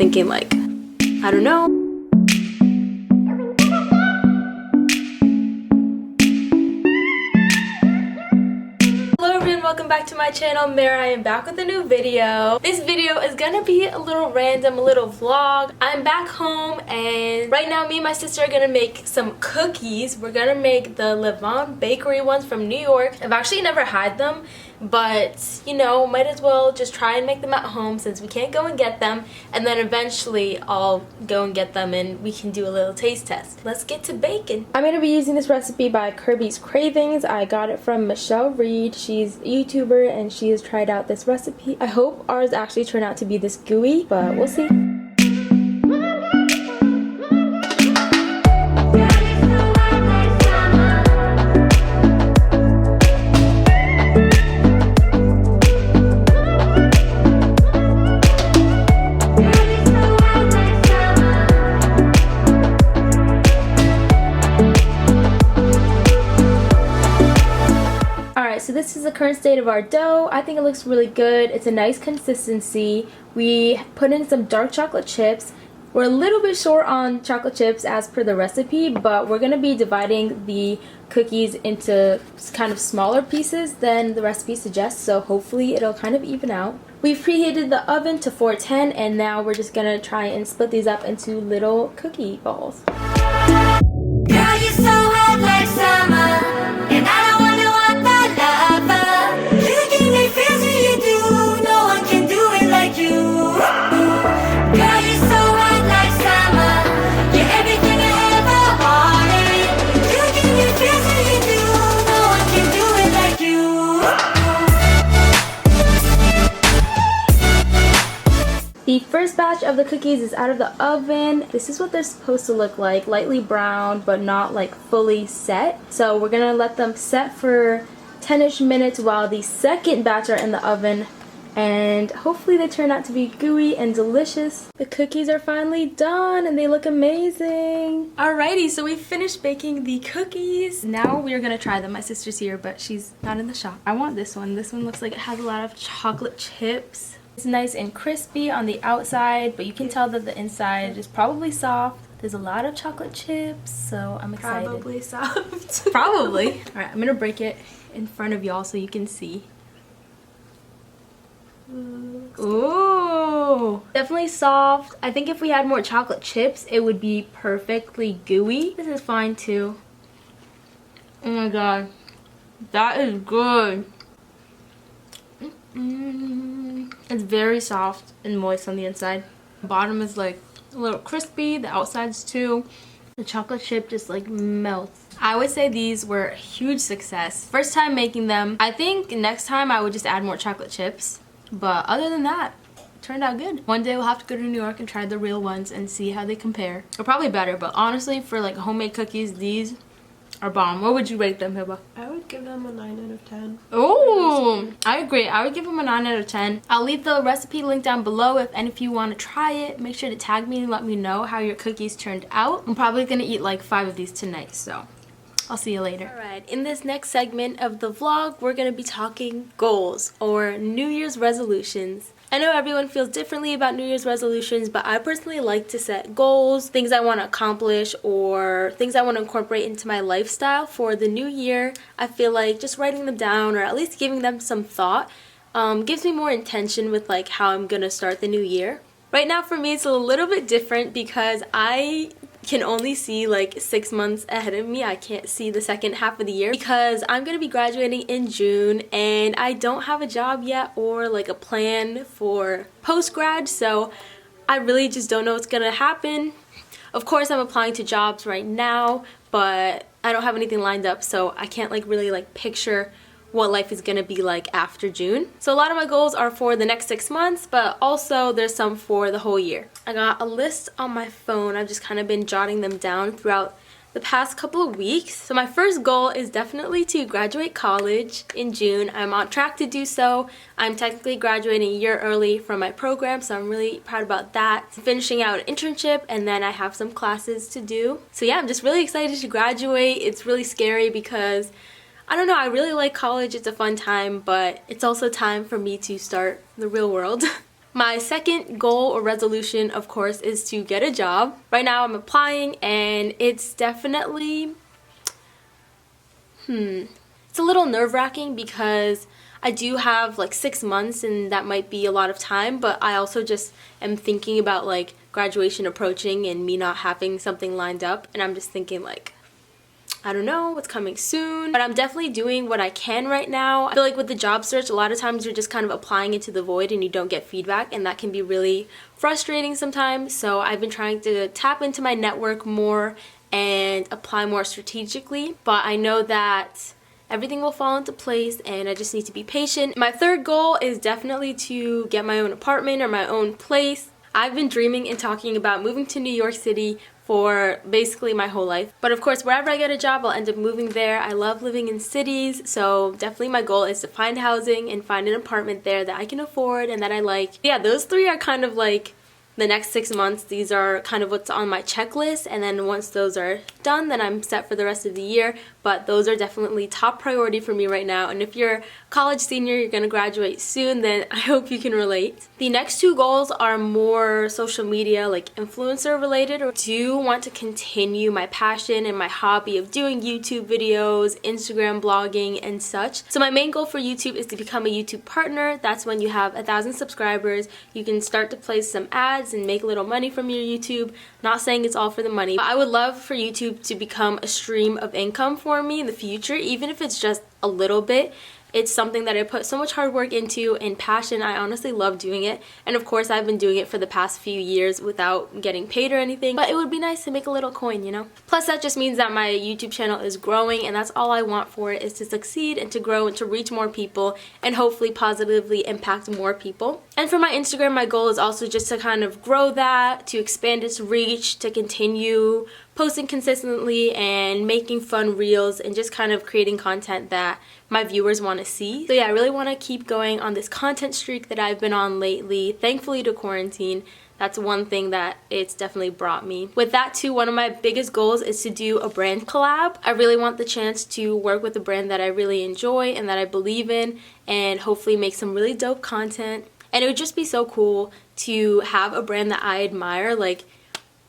thinking like, I don't know. Hello everyone, welcome back to my channel. Mara, I am back with a new video. This video is gonna be a little random, a little vlog. I'm back home and right now me and my sister are gonna make some cookies. We're gonna make the Levain bakery ones from New York. I've actually never had them, but you know, might as well just try and make them at home since we can't go and get them, and then eventually I'll go and get them and we can do a little taste test. Let's get to baking. I'm going to be using this recipe by Kirby's Cravings. I got it from Michelle Reed. She's a YouTuber and she has tried out this recipe. I hope ours actually turn out to be this gooey, but we'll see. So this is the current state of our dough. I think it looks really good. It's a nice consistency. We put in some dark chocolate chips. We're a little bit short on chocolate chips as per the recipe, but we're going to be dividing the cookies into kind of smaller pieces than the recipe suggests, so hopefully it'll kind of even out. We've preheated the oven to 410 and now we're just going to try and split these up into little cookie balls. Girl, you're so hot like summer, and I don't wonder what the lover. You give me feels when you do, no one can do it like you. Girl, you're so hot like summer, you're everything I ever wanted. You give me feels when you do, no one can do it like you. The first batch of the cookies is out of the oven. This is what they're supposed to look like, lightly brown but not like fully set. So we're gonna let them set for 10ish minutes while the second batch are in the oven, and hopefully they turn out to be gooey and delicious. The cookies are finally done and they look amazing. Alrighty, so we finished baking the cookies. Now we are gonna try them. My sister's here but she's not in the shop. I want this one. This one looks like it has a lot of chocolate chips. It's nice and crispy on the outside, but you can tell that the inside is probably soft. There's a lot of chocolate chips, so I'm excited. Probably soft. Probably. Alright, I'm gonna break it in front of y'all so you can see. Ooh, definitely soft. I think if we had more chocolate chips, it would be perfectly gooey. This is fine too. Oh my god, that is good. It's very soft and moist on the inside. The bottom is like a little crispy, the outside's too. The chocolate chip just like melts. I would say these were a huge success. First time making them. I think next time I would just add more chocolate chips. But other than that, it turned out good. One day we'll have to go to New York and try the real ones and see how they compare. They're probably better, but honestly for like homemade cookies, these are bomb. What would you rate them, Hiba? I would give them a 9 out of 10. Oh, I agree. I would give them a 9 out of 10. I'll leave the recipe link down below if any of you want to try it. Make sure to tag me and let me know how your cookies turned out. I'm probably going to eat like 5 of these tonight, so I'll see you later. Alright, in this next segment of the vlog, we're going to be talking goals or New Year's resolutions. I know everyone feels differently about New Year's resolutions, but I personally like to set goals, things I want to accomplish, or things I want to incorporate into my lifestyle for the new year. I feel like just writing them down or at least giving them some thought gives me more intention with like how I'm gonna start the new year. Right now for me it's a little bit different because I can only see like 6 months ahead of me. I can't see the second half of the year because I'm gonna be graduating in June and I don't have a job yet or like a plan for post-grad, so I really just don't know what's gonna happen. Of course I'm applying to jobs right now, but I don't have anything lined up, so I can't like really like picture what life is gonna be like after June. So a lot of my goals are for the next 6 months, but also there's some for the whole year. I got a list on my phone. I've just kind of been jotting them down throughout the past couple of weeks. So my first goal is definitely to graduate college in June. I'm on track to do so. I'm technically graduating a year early from my program, so I'm really proud about that. Finishing out an internship, and then I have some classes to do. So yeah, I'm just really excited to graduate. It's really scary because I don't know, I really like college. It's a fun time, but it's also time for me to start the real world. My second goal or resolution, of course, is to get a job. Right now I'm applying and it's definitely, it's a little nerve-wracking because I do have like 6 months and that might be a lot of time, but I also just am thinking about like graduation approaching and me not having something lined up, and I'm just thinking like, I don't know what's coming soon, but I'm definitely doing what I can right now. I feel like with the job search, a lot of times you're just kind of applying into the void and you don't get feedback, and that can be really frustrating sometimes. So I've been trying to tap into my network more and apply more strategically, but I know that everything will fall into place and I just need to be patient. My third goal is definitely to get my own apartment or my own place. I've been dreaming and talking about moving to New York City for basically my whole life. But of course, wherever I get a job, I'll end up moving there. I love living in cities, so definitely my goal is to find housing and find an apartment there that I can afford and that I like. Yeah, those three are kind of like the next 6 months. These are kind of what's on my checklist, and then once those are done, then I'm set for the rest of the year. But those are definitely top priority for me right now, and if you're a college senior, you're gonna graduate soon, then I hope you can relate. The next two goals are more social media, like influencer related. I do want to continue my passion and my hobby of doing YouTube videos, Instagram blogging, and such. So my main goal for YouTube is to become a YouTube partner. That's when you have 1,000 subscribers. You can start to place some ads and make a little money from your YouTube. Not saying it's all for the money, but I would love for YouTube to become a stream of income for me in the future, even if it's just a little bit. It's something that I put so much hard work into and passion. I honestly love doing it, and of course I've been doing it for the past few years without getting paid or anything, but it would be nice to make a little coin, you know? Plus that just means that my YouTube channel is growing, and that's all I want for it, is to succeed and to grow and to reach more people and hopefully positively impact more people. And for my Instagram, my goal is also just to kind of grow that, to expand its reach, to continue posting consistently and making fun reels and just kind of creating content that my viewers want to see. So yeah, I really want to keep going on this content streak that I've been on lately. Thankfully to quarantine, that's one thing that it's definitely brought me. With that too, one of my biggest goals is to do a brand collab. I really want the chance to work with a brand that I really enjoy and that I believe in, and hopefully make some really dope content. And it would just be so cool to have a brand that I admire, like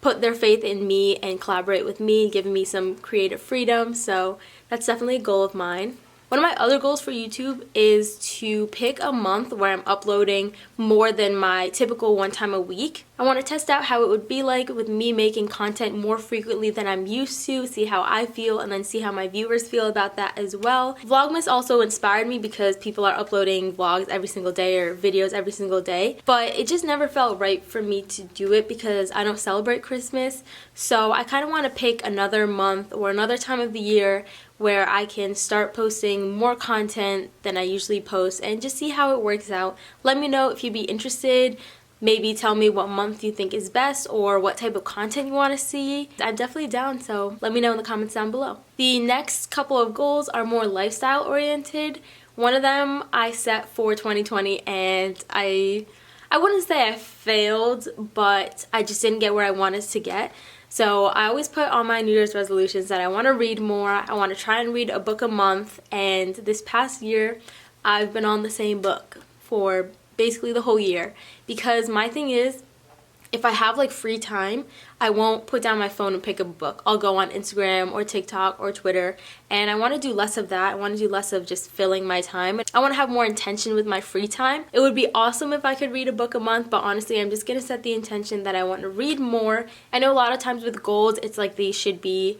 put their faith in me and collaborate with me, giving me some creative freedom. So that's definitely a goal of mine. One of my other goals for YouTube is to pick a month where I'm uploading more than my typical one time a week. I want to test out how it would be like with me making content more frequently than I'm used to, see how I feel, and then see how my viewers feel about that as well. Vlogmas also inspired me because people are uploading vlogs every single day or videos every single day, but it just never felt right for me to do it because I don't celebrate Christmas. So I kind of want to pick another month or another time of the year where I can start posting more content than I usually post and just see how it works out. Let me know if you'd be interested. Maybe tell me what month you think is best or what type of content you want to see. I'm definitely down, so let me know in the comments down below. The next couple of goals are more lifestyle oriented. One of them I set for 2020 and I wouldn't say I failed, but I just didn't get where I wanted to get. So I always put on my New Year's resolutions that I want to read more. I want to try and read a book a month, and this past year I've been on the same book for basically the whole year, because my thing is, if I have like free time, I won't put down my phone and pick up a book. I'll go on Instagram or TikTok or Twitter, and I want to do less of that. I want to do less of just filling my time. I want to have more intention with my free time. It would be awesome if I could read a book a month, but honestly, I'm just going to set the intention that I want to read more. I know a lot of times with goals, it's like they should be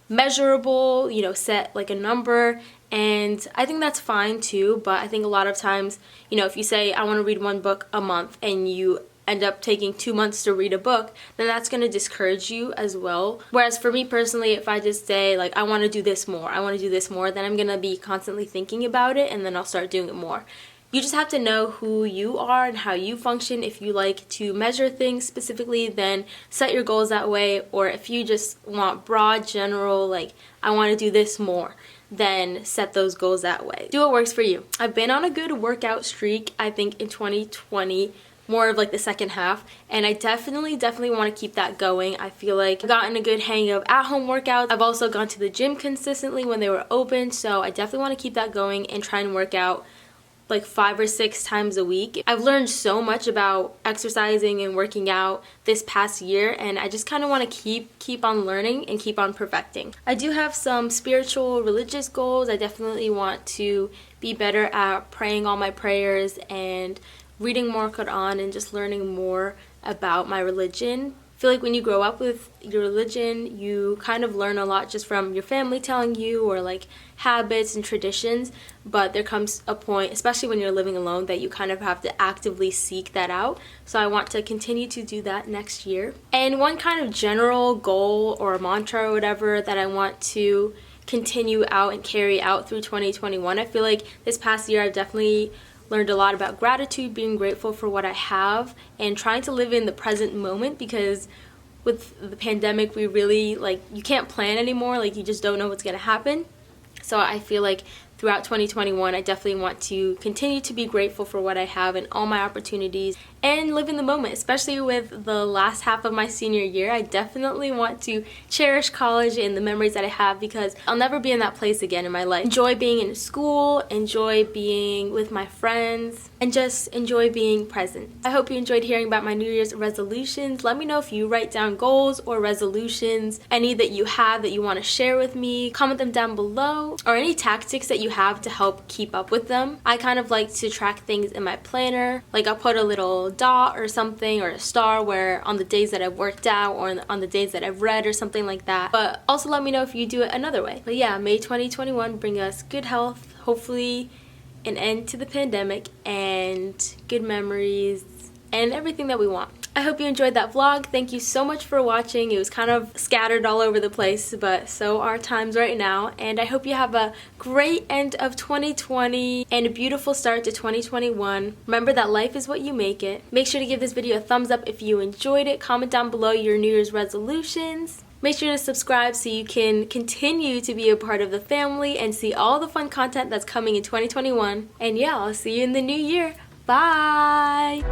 measurable, you know, set like a number, and I think that's fine too, but I think a lot of times, you know, if you say I want to read one book a month and you end up taking 2 months to read a book, then that's going to discourage you as well. Whereas for me personally, if I just say like I want to do this more, I want to do this more, then I'm going to be constantly thinking about it and then I'll start doing it more. You just have to know who you are and how you function. If you like to measure things specifically, then set your goals that way. Or if you just want broad, general, like I want to do this more, then set those goals that way. Do what works for you. I've been on a good workout streak, I think, in 2020. More of like the second half, and I definitely want to keep that going. I feel like I've gotten a good hang of at-home workouts. I've also gone to the gym consistently when they were open, so I definitely want to keep that going and try and work out like 5 or 6 times a week. I've learned so much about exercising and working out this past year, and I just kind of want to keep on learning and keep on perfecting. I do have some spiritual, religious goals. I definitely want to be better at praying all my prayers and reading more Quran and just learning more about my religion. I feel like when you grow up with your religion, you kind of learn a lot just from your family telling you, or like habits and traditions, but there comes a point, especially when you're living alone, that you kind of have to actively seek that out. So I want to continue to do that next year. And one kind of general goal or mantra or whatever that I want to continue out and carry out through 2021, I feel like this past year I've definitely learned a lot about gratitude, being grateful for what I have, and trying to live in the present moment, because with the pandemic we really, like, you can't plan anymore, like you just don't know what's gonna happen. So I feel like throughout 2021 I definitely want to continue to be grateful for what I have and all my opportunities and live in the moment, especially with the last half of my senior year. I definitely want to cherish college and the memories that I have, because I'll never be in that place again in my life. Enjoy being in school, enjoy being with my friends, and just enjoy being present. I hope you enjoyed hearing about my New Year's resolutions. Let me know if you write down goals or resolutions, any that you have that you want to share with me. Comment them down below, or any tactics that you have to help keep up with them. I kind of like to track things in my planner, like I'll put a little dot or something, or a star, where on the days that I've worked out or on the days that I've read or something like that. But also let me know if you do it another way. But yeah, may 2021 bring us good health, hopefully an end to the pandemic, and good memories and everything that we want. I hope you enjoyed that vlog. Thank you so much for watching. It was kind of scattered all over the place, but so are times right now. And I hope you have a great end of 2020 and a beautiful start to 2021. Remember that life is what you make it. Make sure to give this video a thumbs up if you enjoyed it. Comment down below your New Year's resolutions. Make sure to subscribe so you can continue to be a part of the family and see all the fun content that's coming in 2021. And yeah, I'll see you in the new year. Bye!